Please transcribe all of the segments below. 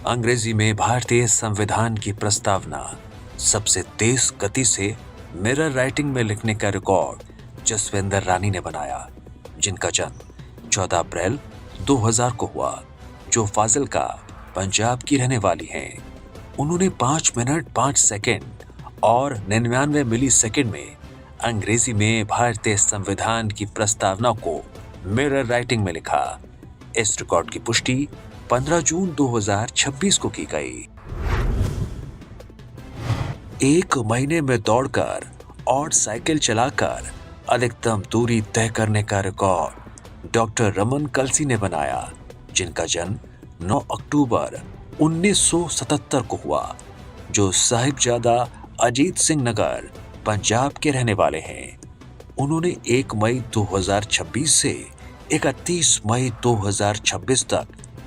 अंग्रेजी में भारतीय संविधान की प्रस्तावना सबसे तेज गति से मिरर राइटिंग में लिखने का रिकॉर्ड जसविंदर रानी ने बनाया, जिनका जन्म 14 अप्रैल 2000 को हुआ, जो फाजिल्का पंजाब की रहने वाली हैं। उन्होंने 5 मिनट 5 सेकंड और 99 मिली सेकंड में अंग्रेजी में भारतीय संविधान की प्रस्तावना को मिरर राइटिंग में लिखा। इस रिकॉर्ड की पुष्टि 15 जून 2026 को की गई। एक महीने में दौड़कर और साइकिल चलाकर अधिकतम दूरी तय करने का रिकॉर्ड डॉक्टर रमन कलसी ने बनाया, जिनका जन्म 9 अक्टूबर 1977 को हुआ, जो साहिबजादा अजीत सिंह नगर पंजाब के रहने वाले हैं। उन्होंने 1 मई 2026 से 31 मई 2026 तक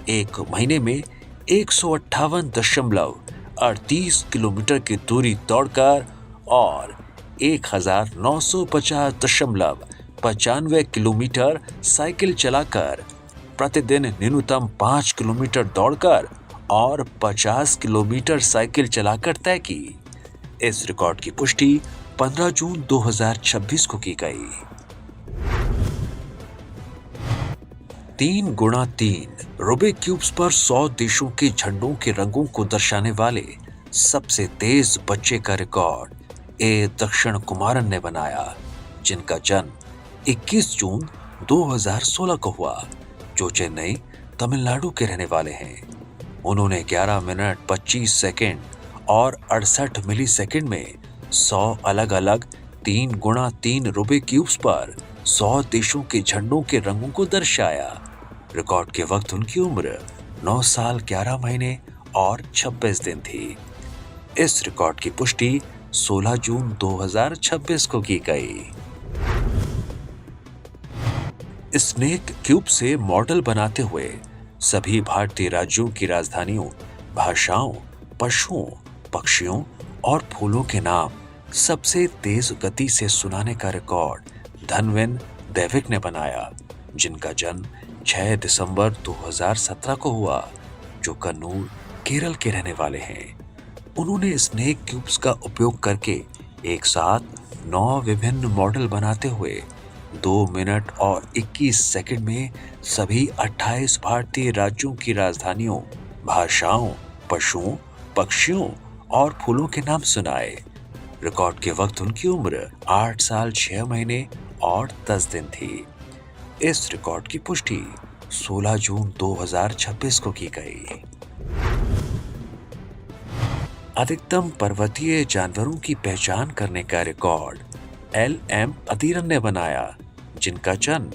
एक महीने में 158.38 किलोमीटर की दूरी दौड़कर और 1950.95 किलोमीटर साइकिल चलाकर प्रतिदिन न्यूनतम 5 किलोमीटर दौड़कर और 50 किलोमीटर साइकिल चलाकर तय की। इस रिकॉर्ड की पुष्टि 15 जून 2026 को की गई। 3x3 रूबिक क्यूब्स पर 100 देशों के झंडों के रंगों को दर्शाने वाले सबसे तेज बच्चे का रिकॉर्ड ए दक्षिण कुमारन ने बनाया, जिनका जन्म 21 जून 2016 को हुआ, जो चेन्नई तमिलनाडु के रहने वाले हैं। उन्होंने 11 मिनट 25 सेकंड और 68 मिली सेकंड में 100 अलग अलग 3x3 रूबिक क्यूब्स पर 100 देशों के झंडों के रंगों को दर्शाया। रिकॉर्ड के वक्त उनकी उम्र 9 साल 11 महीने और 26 दिन थी। इस रिकॉर्ड की पुष्टि 16 जून 2026 को की गई। स्नेक क्यूब से मॉडल बनाते हुए सभी भारतीय राज्यों की राजधानियों, भाषाओं, पशुओं, पक्षियों और फूलों के नाम सबसे तेज गति से सुनाने का रिकॉर्ड धनविन देविक ने बनाया, जिनका जन्म 6 दिसंबर 2017 को हुआ, जो कन्नूर, केरल के रहने वाले हैं। उन्होंने स्नेक क्यूब्स का उपयोग करके एक साथ 9 विभिन्न मॉडल बनाते हुए 2 मिनट और 21 सेकंड में सभी 28 भारतीय राज्यों की राजधानियों, भाषाओं, पशुओं, पक्षियों और फूलों के नाम सुनाए। रिकॉर्ड के वक्त उनकी उम्र 8 साल 6 महीने और 10 दिन थी। इस रिकॉर्ड की पुष्टि 16 जून 2026 को की गई। अधिकतम पर्वतीय जानवरों की पहचान करने का रिकॉर्ड LM अधीरन ने बनाया, जिनका जन्म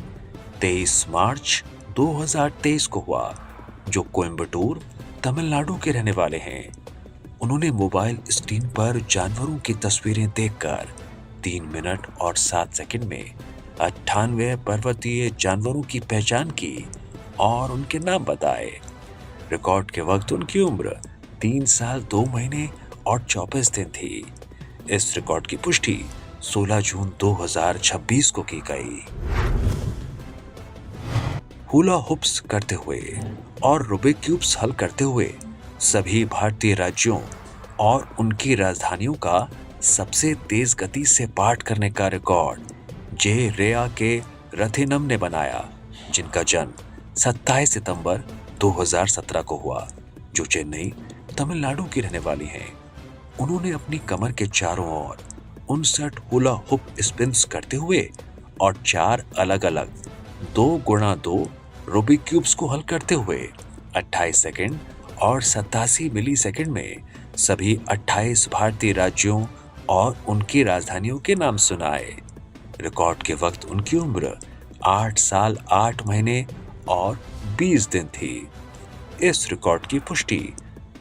23 मार्च 2023 को हुआ, जो कोयम्बटूर, तमिलनाडु के रहने वाले हैं। उन्होंने मोबाइल स्क्रीन पर जानवरों की तस्वीरें देखकर 3 मिनट और 7 सेकंड में 98 पर्वतीय जानवरों की पहचान की और उनके नाम बताए। रिकॉर्ड के वक्त उनकी उम्र 3 साल 2 महीने और 24 दिन थी। इस रिकॉर्ड की पुष्टि 16 जून 2026 को की गई। हुला हुप्स करते हुए और रूबिक क्यूब्स हल करते हुए सभी भारतीय राज्यों और उनकी राजधानियों का सबसे तेज गति से पाठ करने का रिकॉर्ड जे रेया के रथिनम ने बनाया, जिनका जन्म 27 सितंबर 2017 को हुआ, जो चेन्नई, तमिलनाडु की रहने वाली हैं। उन्होंने अपनी कमर के चारों ओर 59 हुला हुप स्पिन्स करते हुए और 4 अलग अलग 2x2 रूबिक क्यूब्स को हल करते हुए 28 सेकंड और 87 मिली सेकंड में सभी 28 भारतीय राज्यों और उनकी राजधानियों के नाम सुनाए। रिकॉर्ड के वक्त उनकी उम्र 8 साल 8 महीने और 20 दिन थी। इस रिकॉर्ड की पुष्टि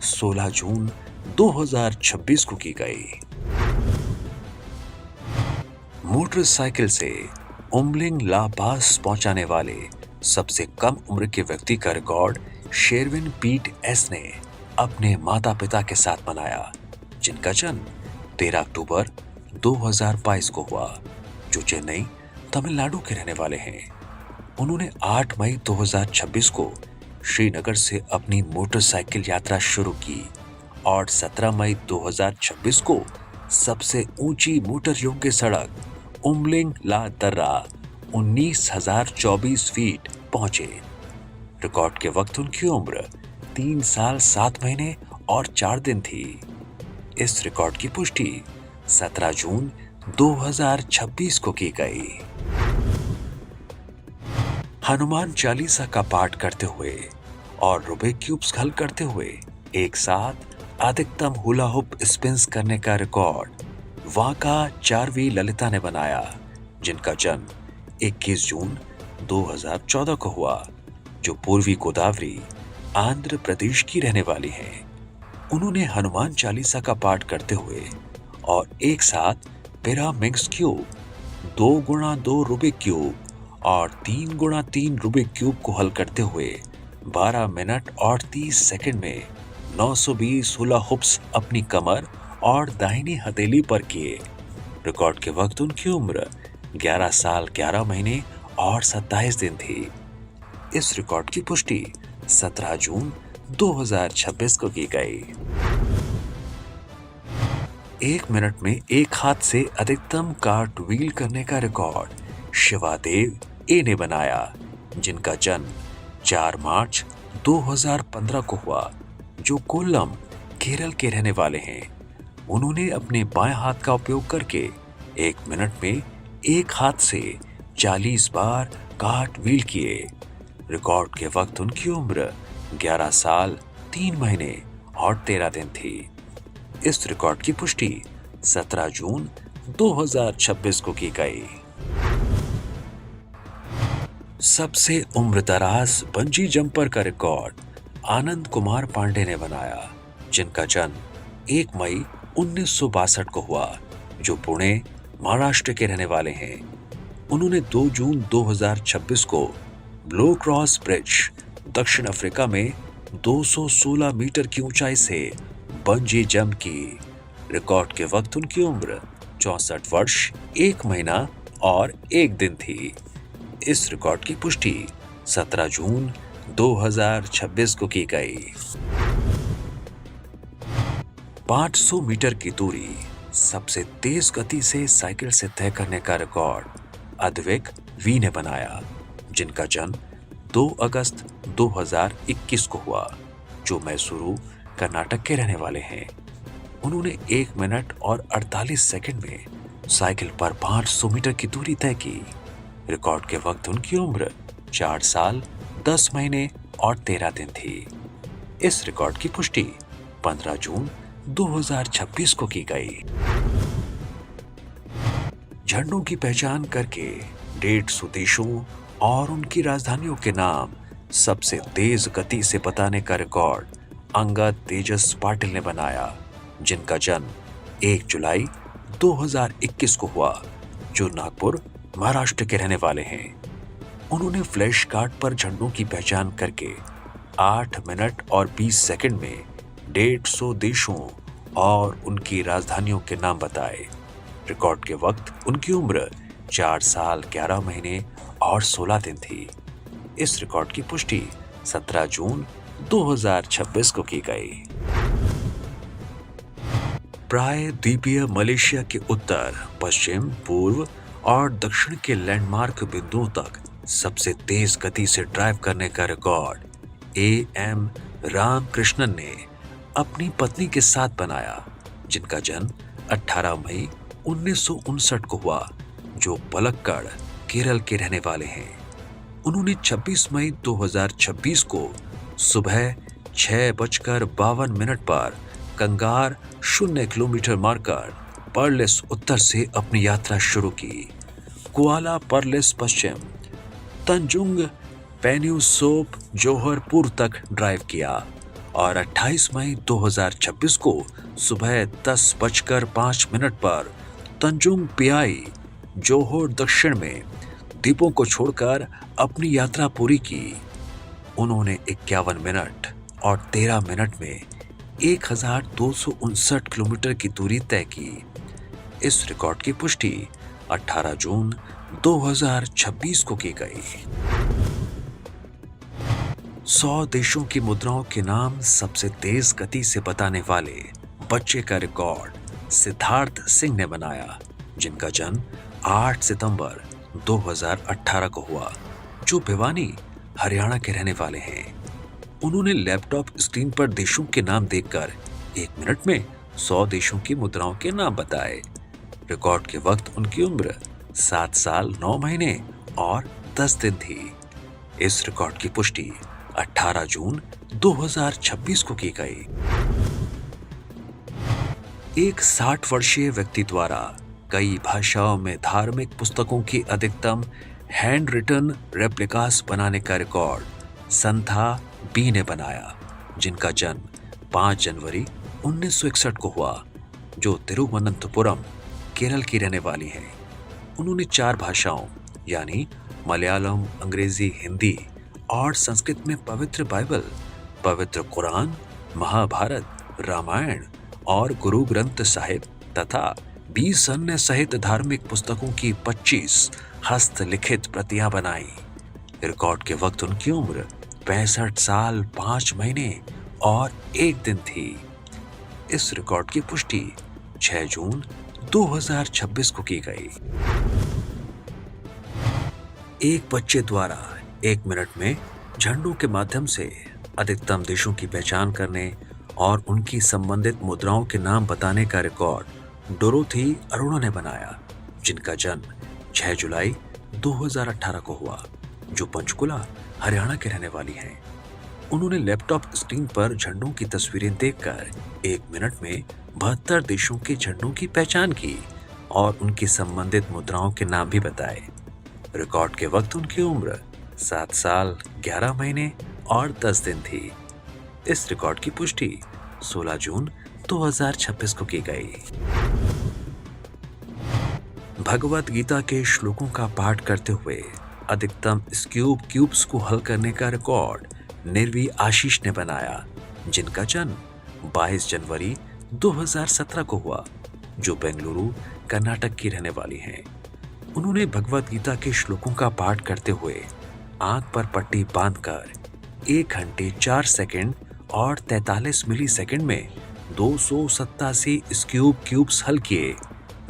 16 जून 2026 को की गई। मोटरसाइकिल से उम्बलिंग ला पास पहुंचाने वाले सबसे कम उम्र के व्यक्ति का रिकॉर्ड शेरविन पीट एस ने अपने माता पिता के साथ बनाया, जिनका जन्म 13 अक्टूबर 2022 को हुआ, जो चेन्नई, तमिलनाडु के रहने वाले हैं। उन्होंने 8 मई 2026 को श्रीनगर से अपनी मोटरसाइकिल यात्रा शुरू की और 17 मई 2026 को सबसे ऊंची मोटर योग्य सड़क उमलिंग ला दर्रा 19,024 फीट पहुंचे। रिकॉर्ड के वक्त उनकी उम्र 3 साल 7 महीने और 4 दिन थी। इस रिकॉर्ड की पुष्टि 17 जून 2026 को की गई। हनुमान चालीसा का पाठ करते हुए और रूबिक क्यूब्स हल करते हुए एक साथ अधिकतम हुला हुप स्पिन्स करने का रिकॉर्ड वहां का 4वीं ललिता ने बनाया, जिनका जन्म 21 जून 2014 को हुआ, जो पूर्वी गोदावरी आंध्र प्रदेश की रहने वाली हैं। उन्होंने हनुमान चालीसा का पाठ करते हुए और एक साथ pyramids cube, 2x2 Rubik cube और 3x3 रूबिक क्यूब को हल करते हुए 12 मिनट और 30 सेकंड में 920 हुला हुप्स अपनी कमर और दाहिनी हथेली पर किए। रिकॉर्ड के वक्त उनकी उम्र 11 साल 11 महीने और 27 दिन थी। इस रिकॉर्ड की पुष्टि 17 जून 2026 को की गई। 1 मिनट में एक हाथ से अधिकतम कार्ट व्हील करने का रिकॉर्ड शिवादेव ए ने बनाया, जिनका जन्म 4 मार्च 2015 को हुआ, जो कोल्लम केरल के रहने वाले हैं। उन्होंने अपने बाएं हाथ का उपयोग करके 1 मिनट में एक हाथ से 40 बार कार्ट व्हील किए। रिकॉर्ड के वक्त उनकी उम्र 11 साल 3 महीने और 13 दिन थी। इस रिकॉर्ड की पुष्टि 17 जून 2026 को की गई। सबसे उम्रदराज बंजी जंपर का रिकॉर्ड आनंद कुमार पांडे ने बनाया, जिनका जन्म 1 मई 1962 को हुआ, जो पुणे महाराष्ट्र के रहने वाले हैं। उन्होंने 2 जून 2026 को ब्लो क्रॉस ब्रिज दक्षिण अफ्रीका में 216 मीटर की ऊंचाई से बंजी जंप की। रिकॉर्ड के वक्त उनकी उम्र 64 वर्ष 1 महीना और 1 दिन थी। इस रिकॉर्ड की पुष्टि 17 जून 2026 को की गई। 500 मीटर की दूरी सबसे तेज गति से साइकिल से तय करने का रिकॉर्ड अद्विक वी ने बनाया, जिनका जन्म 2 अगस्त 2021 को हुआ, जो मैसूरू कर्नाटक के रहने वाले हैं। उन्होंने 1 मिनट और 48 सेकंड में साइकिल पर 500 मीटर की दूरी तय की। रिकॉर्ड के वक्त उनकी उम्र 4 साल 10 महीने और 13 दिन थी। इस रिकॉर्ड की पुष्टि 15 जून 2026 को की गई। झंडों की पहचान करके 150 देशों और उनकी राजधानियों के नाम सबसे तेज गति से बताने का रिकॉर्ड अंगद तेजस पाटिल ने बनाया, जिनका जन्म 1 जुलाई 2021 को हुआ, जो नागपुर महाराष्ट्र के रहने वाले हैं। उन्होंने फ्लैश कार्ड पर झंडों की पहचान करके 8 मिनट और 20 सेकंड में 150 देशों और उनकी राजधानियों के नाम बताए। रिकॉर्ड के वक्त उनकी उम्र 4 साल 11 महीने और 16 दिन थी। इस रिकॉर्ड की पुष्टि 17 जून 2026 को की गई। प्रायद्वीपीय मलेशिया के उत्तर, पश्चिम, पूर्व और दक्षिण के लैंडमार्क बिंदुओं तक सबसे तेज गति से ड्राइव करने का रिकॉर्ड एम रामकृष्णन ने अपनी पत्नी के साथ बनाया, जिनका जन्म 18 मई 1959 को हुआ, जो पलक्कड़ केरल के रहने वाले हैं। उन्होंने 26 मई 2026 को सुबह 6:52 पर कंगार 0 किलोमीटर मार्कर पर्लिस उत्तर से अपनी यात्रा शुरू की। कुआला पर्लिस पश्चिम, तंजुंग पेन्यूसोप जोहरपुर तक ड्राइव किया और 28 मई 2026 को सुबह 10:05 पर तंजुंग पियाई जोहोर दक्षिण में द्वीपों को छोड़कर अपनी यात्रा पूरी की। उन्होंने 51 मिनट और 13 मिनट में 1259 किलोमीटर की दूरी तय की। इस रिकॉर्ड की पुष्टि 18 जून 2026 को की गई। 100 देशों की मुद्राओं के नाम सबसे तेज गति से बताने वाले बच्चे का रिकॉर्ड सिद्धार्थ सिंह ने बनाया, जिनका जन्म 8 सितंबर 2018 को हुआ, जो भिवानी, हरियाणा के रहने वाले हैं। उन्होंने लैपटॉप स्क्रीन पर देशों के नाम देखकर 1 मिनट में 100 देशों की मुद्राओं के नाम बताए। रिकॉर्ड के वक्त उनकी उम्र 7 साल 9 महीने और 10 दिन थी। इस रिकॉर्ड की पुष्टि 18 जून 2026 को की गई। एक 60 वर्षीय व्यक्ति द्वारा कई भाषाओं में धार्मिक पुस्तकों की अधिकतम हैंड रिटन रेप्लिकास बनाने का रिकॉर्ड संथा बी ने बनाया, जिनका जन्म 5 जनवरी 1961 को हुआ, जो तिरुवनंतपुरम, केरल की रहने वाली हैं। उन्होंने 4 भाषाओं यानी मलयालम, अंग्रेजी, हिंदी और संस्कृत में पवित्र बाइबल, पवित्र कुरान, महाभारत, रामायण और गुरु ग्रंथ साहिब तथा 20 अन्य सहित धार्मिक पुस्तकों की 25 हस्तलिखित प्रतियां बनाई। रिकॉर्ड के वक्त उनकी उम्र 65 साल 5 महीने और 1 दिन थी। इस रिकॉर्ड की पुष्टि 6 जून 2026 को की गई। एक बच्चे द्वारा 1 मिनट में झंडों के माध्यम से अधिकतम देशों की पहचान करने और उनकी संबंधित मुद्राओं के नाम बताने का रिकॉर्ड डोरोथी अरोड़ा ने बनाया, जिनका जन्म 6 जुलाई 2018 को हुआ, जो पंचकुला, हरियाणा के रहने वाली हैं। उन्होंने लैपटॉप स्क्रीन पर झंडों की तस्वीरें देखकर 1 मिनट में 72 देशों के झंडों की पहचान की और उनकी संबंधित मुद्राओं के नाम भी बताए। रिकॉर्ड के वक्त उनकी उम्र 7 साल 11 महीने और 10 दिन थी। इस रिकॉर्ड की पुष्टि 16 जून 2026 को की गई। भगवत गीता के श्लोकों का पाठ करते हुए अधिकतम क्यूब्स को हल करने का रिकॉर्ड निर्वी आशीष ने बनाया, जिनका जन्म 22 जनवरी 2017 को हुआ, जो बेंगलुरु, कर्नाटक की रहने वाली हैं। उन्होंने भगवत गीता के श्लोकों का पाठ करते हुए आंख पर पट्टी बांधकर 1 घंटे 4 सेकंड और 43 मिली सेकंड में 287 क्यूब्स हल किए।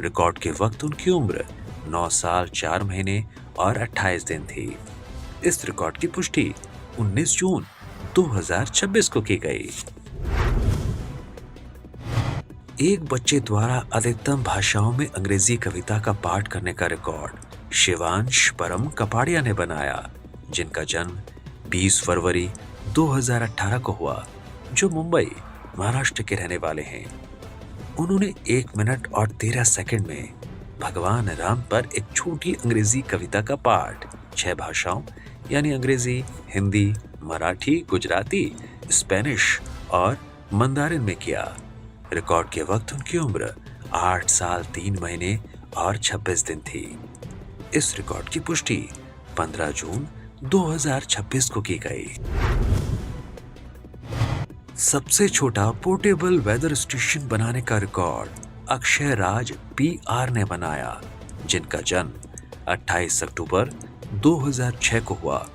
रिकॉर्ड के वक्त उनकी उम्र 9 साल 4 महीने और 28 दिन थी। इस रिकॉर्ड की पुष्टि 19 जून 2026 को की गई। एक बच्चे द्वारा अधिकतम भाषाओं में अंग्रेजी कविता का पाठ करने का रिकॉर्ड शिवांश परम कपाड़िया ने बनाया, जिनका जन्म 20 फरवरी 2018 को हुआ, जो मुंबई, महाराष्ट्र के रहने वाले हैं। उन्होंने 1 मिनट और 13 सेकंड में भगवान राम पर एक छोटी अंग्रेजी कविता का पाठ 6 भाषाओं यानी अंग्रेजी, हिंदी, मराठी, गुजराती, स्पेनिश और मंदारिन में किया। रिकॉर्ड के वक्त उनकी उम्र 8 साल 3 महीने और 26 दिन थी। इस रिकॉर्ड की पुष्टि 15 जून 2026 को की गई। सबसे छोटा पोर्टेबल वेदर स्टेशन बनाने का रिकॉर्ड अक्षय राज PR ने बनाया, जिनका जन्म 28 अक्टूबर 2006 को हुआ,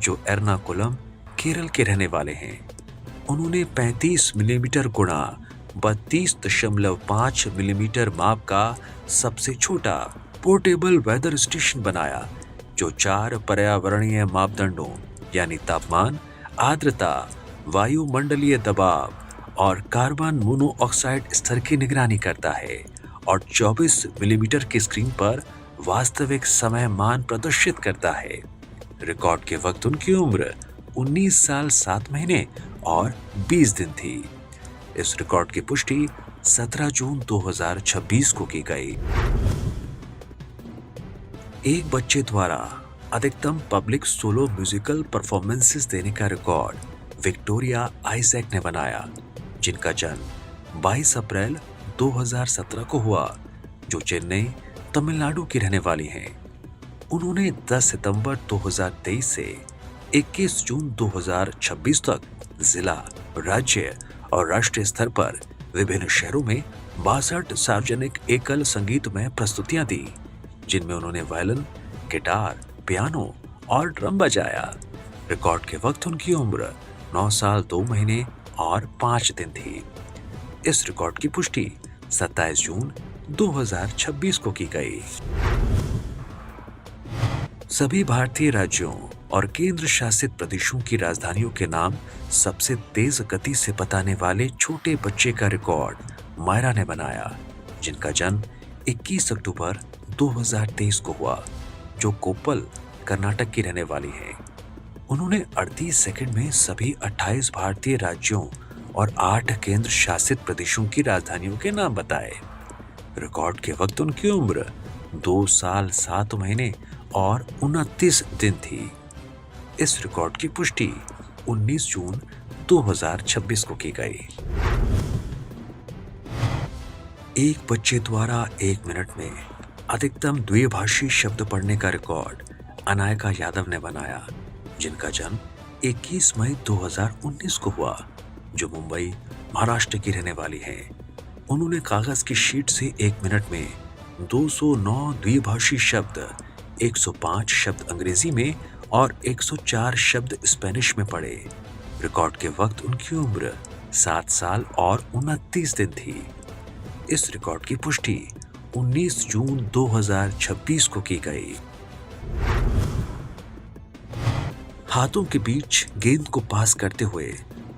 जो एर्नाकुलम, केरल के रहने वाले हैं। उन्होंने 35 मिलीमीटर गुणा 32.5 मिलीमीटर माप का सबसे छोटा पोर्टेबल वेदर स्टेशन बनाया, जो 4 पर्यावरणीय मापदंडों यानी तापमान, आर्द्रता, वायुमंडलीय दबाव और कार्बन मोनोऑक्साइड स्तर की निगरानी करता है और 24 मिलीमीटर की स्क्रीन पर वास्तविक समय मान प्रदर्शित करता है। रिकॉर्ड के वक्त उनकी उम्र 19 साल 7 महीने और 20 दिन थी। इस रिकॉर्ड की पुष्टि 17 जून 2026 को की गई। एक बच्चे द्वारा अधिकतम पब्लिक सोलो म्यूजिकल परफॉर्मेंसेस देने का रिकॉर्ड विक्टोरिया आइजैक ने बनाया, जिनका जन्म 22 अप्रैल 2017 को हुआ, जो चेन्नई, तमिलनाडु की रहने वाली हैं। उन्होंने 10 सितंबर 2023 से 21 जून 2026 तक जिला, राज्य और राष्ट्रीय स्तर पर विभिन्न शहरों में 62 सार्वजनिक एकल संगीतमय प्रस्तुतियां दी, जिनमें उन्होंने वायलिन, गिटार, पियानो और ड्रम बजाया। रिकॉर्ड के वक्त उनकी उम्र 9 साल 2 महीने और 5 दिन थी। इस रिकॉर्ड की पुष्टि 27 जून 2026 को की गई। सभी भारतीय राज्यों और केंद्र शासित प्रदेशों की राजधानियों के नाम सबसे तेज गति से बताने वाले छोटे बच्चे का रिकॉर्ड मायरा ने बनाया, जिनका जन्म 21 अक्टूबर 2023 को हुआ, जो कोप्पल, कर्नाटक की रहने वाली हैं। उन्होंने 38 सेकंड में सभी 28 भारतीय राज्यों और 8 केंद्र शासित प्रदेशों की राजधानियों के नाम बताए। रिकॉर्ड के वक्त उनकी उम्र 2 साल 7 महीने और 29 दिन थी। इस रिकॉर्ड की पुष्टि 19 जून 2026 को की गई। एक बच्चे द्वारा 1 मिनट में अधिकतम द्विभाषी शब्द पढ़ने का रिकॉर्ड अनायका यादव ने बनाया, जिनका जन्म 21 मई 2019 को हुआ, जो मुंबई, महाराष्ट्र की रहने वाली हैं। उन्होंने कागज की शीट से 1 मिनट में 209 द्विभाषी शब्द, 105 शब्द अंग्रेजी में और 104 शब्द स्पेनिश में पढ़े। रिकॉर्ड के वक्त उनकी उम्र 7 साल और 29 दिन थी। इस रिकॉर्ड की पुष्टि 19 जून 2026 को की गई। हाथों के बीच गेंद को पास करते हुए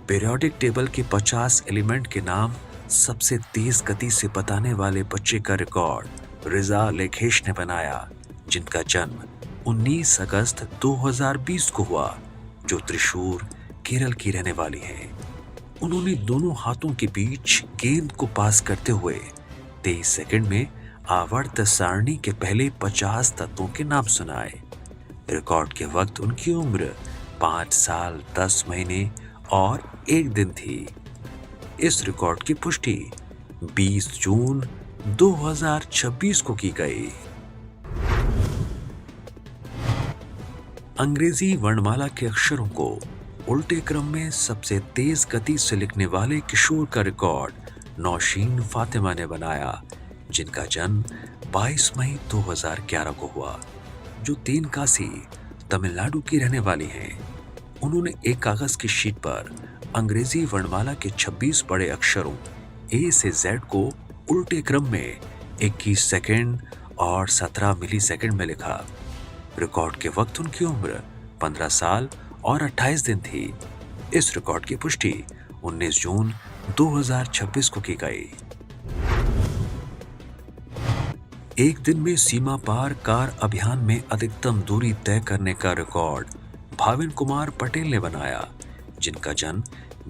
पीरियोडिक टेबल के 50 एलिमेंट के नाम सबसे तेज गति से बताने वाले बच्चे का रिकॉर्ड रिजा लेखेश ने बनाया, जिनका जन्म 19 अगस्त 2020 को हुआ, जो त्रिशूर, केरल की रहने वाली हैं। उन्होंने दोनों हाथों के बीच गेंद को पास करते हुए 23 सेकंड में आवर्त सारणी के पहले 50 तत्वों के नाम सुनाए। रिकॉर्ड के वक्त उनकी उम्र 5 साल 10 महीने और 1 दिन थी। इस रिकॉर्ड की पुष्टि 20 जून 2026 को की गई। अंग्रेजी वर्णमाला के अक्षरों को उल्टे क्रम में सबसे तेज गति से लिखने वाले किशोर का रिकॉर्ड नौशीन फातिमा ने बनाया, जिनका जन्म 22 मई 2011 को हुआ, जो तेनकासी, तमिलनाडु की रहने वाली हैं। उन्होंने एक कागज की शीट पर अंग्रेजी वर्णमाला के 26 बड़े अक्षरों ए से जेड को उल्टे क्रम में 21 सेकंड और 17 मिली सेकंड में लिखा। रिकॉर्ड के वक्त उनकी उम्र 15 साल और 28 दिन थी। इस रिकॉर्ड की पुष्टि 19 जून 2026 को की गई। एक दिन में सीमा पार कार अभियान में अधिकतम दूरी तय करने का रिकॉर्ड भाविन कुमार पटेल ने बनाया, जिनका जन्म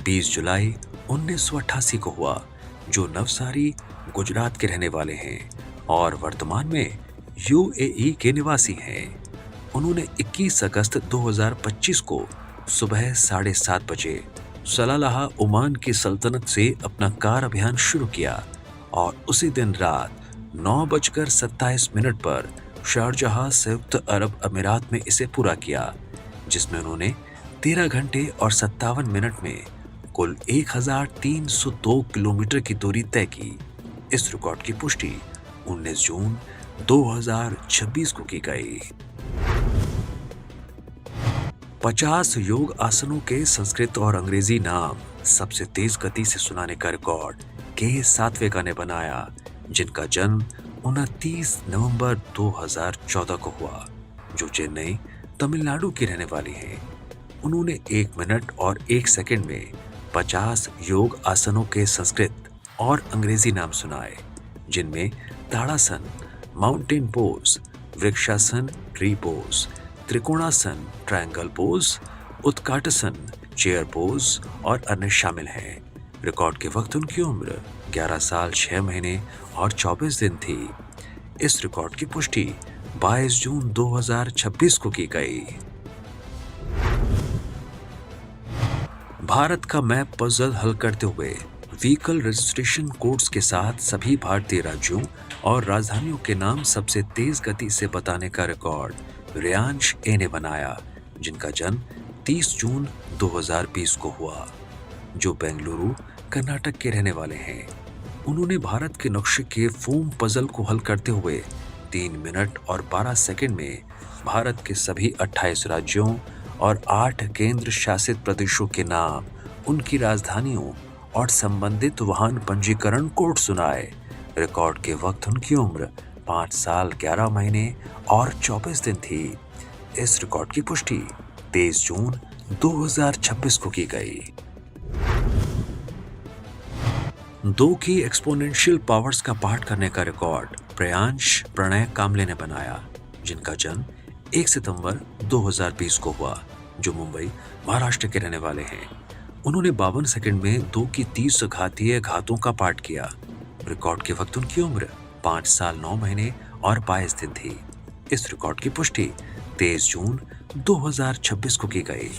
20 जुलाई 1988 को हुआ, जो नवसारी, गुजरात के रहने वाले हैं और वर्तमान में यूएई के निवासी हैं। उन्होंने 21 अगस्त 2025 को सुबह 7:30 बजे सलालाह ओमान की सल्तनत से अपना कार अभियान शुरू किया और उसी दिन रात 9:27 पर शारजाह, संयुक्त अरब अमीरात में इसे पूरा किया, जिसमें उन्होंने 13 घंटे और 57 मिनट में कुल 1302 किलोमीटर की दूरी तय की। इस रिकॉर्ड की पुष्टि 19 जून 2026 को की गई। 50 योग आसनों के संस्कृत और अंग्रेजी नाम सबसे तेज गति से सुनाने का रिकॉर्ड के सात्विका ने बनाया, जिनका जन्म 29 नवंबर 2014 को हुआ, जो चेन्नई, तमिलनाडु की रहने वाली हैं। उन्होंने 1 मिनट और 1 सेकंड में 50 योग आसनों के संस्कृत और अंग्रेजी नाम सुनाए, जिनमें Tadasana, mountain pose, Vrikshasana, tree pose, Trikonasana, triangle pose, Utkatasana, chair pose और अन्य शामिल हैं। रिकॉर्ड के वक्त उनकी उम्र 11 साल 6 महीने और 24 दिन थी। इस रिकॉर्ड की पुष्टि 22 जून 2026 को की गई। भारत का मैप पजल हल करते हुए व्हीकल रजिस्ट्रेशन कोड्स के साथ सभी भारतीय राज्यों और राजधानियों के नाम सबसे तेज गति से बताने का रिकॉर्ड रेयांश ए ने बनाया, जिनका जन्म 30 जून 2020 को हुआ, जो बेंगलुरु, कर्नाटक के रहने वाले हैं। उन्होंने भारत के नक्शे के फोम पजल को हल करते हुए 3 मिनट और 12 सेकंड में भारत के सभी 28 राज्यों और 8 केंद्र शासित प्रदेशों के नाम, उनकी राजधानियों और संबंधित वाहन पंजीकरण कोड सुनाए। रिकॉर्ड के वक्त उनकी उम्र 5 साल 11 महीने और 24 दिन थी। इस रिकॉर्ड की पुष्टि 23 जून 2026 को की गई। 2 की एक्सपोनेंशियल पावर्स का पाठ करने का रिकॉर्ड प्रियांश प्रणय कामले ने बनाया, जिनका जन्म 1 सितंबर 2020 को हुआ, जो मुंबई, महाराष्ट्र के रहने वाले हैं। उन्होंने 52 सेकंड में 2 की 30 घातीय घातों का पाठ किया। रिकॉर्ड के वक्त उनकी उम्र 5 साल 9 महीने और 22 दिन थी। इस रिकॉर्ड की पुष्टि 23 जून 2026 को की गई।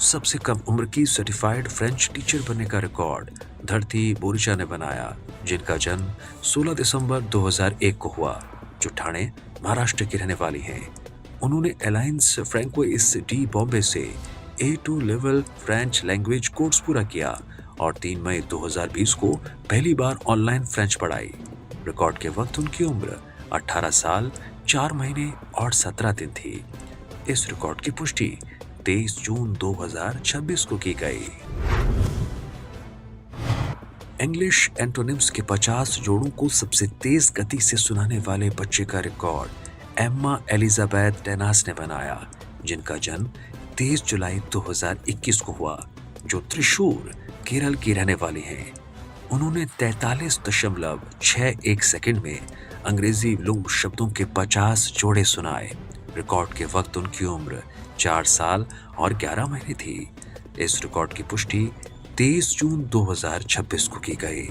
सबसे कम उम्र की सर्टिफाइड फ्रेंच टीचर बनने का रिकॉर्ड धरती बोरिचा ने बनाया, जिनका जन्म 16 दिसंबर 2001 को हुआ, जो ठाणे, महाराष्ट्र की रहने वाली हैं। उन्होंने अलायंस फ्रैंकोइस डी बॉम्बे से A2 level French language course पूरा किया और 3 मई 2020 को पहली बार ऑनलाइन फ्रेंच पढ़ाई। रिकॉर्ड के वक्त उनकी उम्र 18 साल 4 महीने और 17 दिन थी। इस रिकॉर्ड की पुष्टि 23 जून 2026 को की गई। इंग्लिश एंटोनिम्स के 50 जोड़ों को सबसे तेज गति से सुनाने वाले बच्चे का रिकॉर्ड एम्मा एलिजाबेथ टेनास ने बनाया, जिनका जन्म 23 जुलाई 2021 को हुआ, जो त्रिशूर, केरल की रहने वाली हैं। उन्होंने 43.61 सेकंड में अंग्रेजी लोग शब्दों के 50 जोड़े सुनाए। रिकॉर्ड के वक्त उनकी उम्र 4 साल और 11 महीने थी। इस रिकॉर्ड की पुष्टि 23 जून 2026 को की गई।